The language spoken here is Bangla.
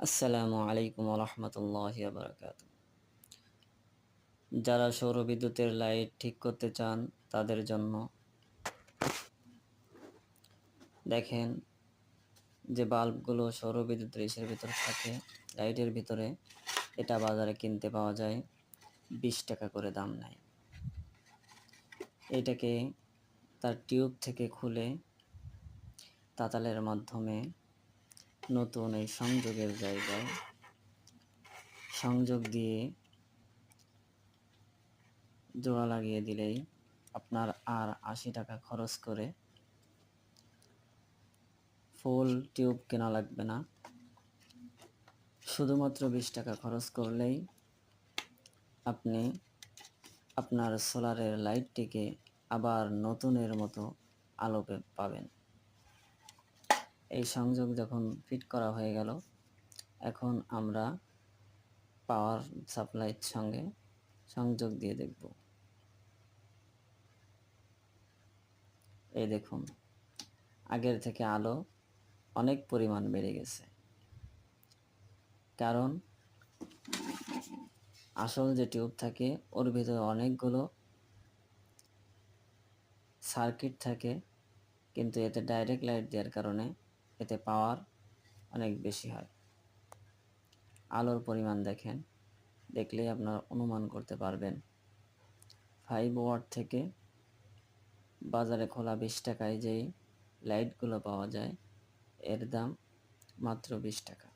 আসসালামু আলাইকুম রহমতুল্লাহি বারাকাতু। যারা সৌরবিদ্যুতের লাইট ঠিক করতে চান তাদের জন্য দেখেন যে বাল্বগুলো সৌরবিদ্যুতের ইসের ভিতরে থাকে, লাইটের ভিতরে, এটা বাজারে কিনতে পাওয়া যায়, 20 টাকা করে দাম নেয়। এটাকে তার টিউব থেকে খুলে তাতালের মাধ্যমে নতুন এই সংযোগের জায়গায় সংযোগ দিয়ে জোড়া লাগিয়ে দিলেই আপনার আর 80 টাকা খরচ করে ফুল টিউব কেনা লাগবে না। শুধুমাত্র 20 টাকা খরচ করলেই আপনি আপনার সোলারের লাইটটিকে আবার নতুনের মতো আলোকে পাবেন। এই সংযোগ যখন ফিট করা হয়ে গেল, এখন আমরা পাওয়ার সাপ্লাইয়ের সঙ্গে সংযোগ দিয়ে দেখব। এই দেখুন, আগের থেকে আলো অনেক পরিমাণ বেড়ে গেছে, কারণ আসল যে টিউব থাকে ওর ভিতরে অনেকগুলো সার্কিট থাকে, কিন্তু এতে ডাইরেক্ট লাইট দেওয়ার কারণে এতে পাওয়ার অনেক বেশি হয়। আলোর পরিমাণ দেখেন, দেখলেই আপনারা অনুমান করতে পারবেন। 5 ওয়াট থেকে বাজারে খোলা 20 টাকায় যেই লাইটগুলো পাওয়া যায়, এর দাম মাত্র 20 টাকা।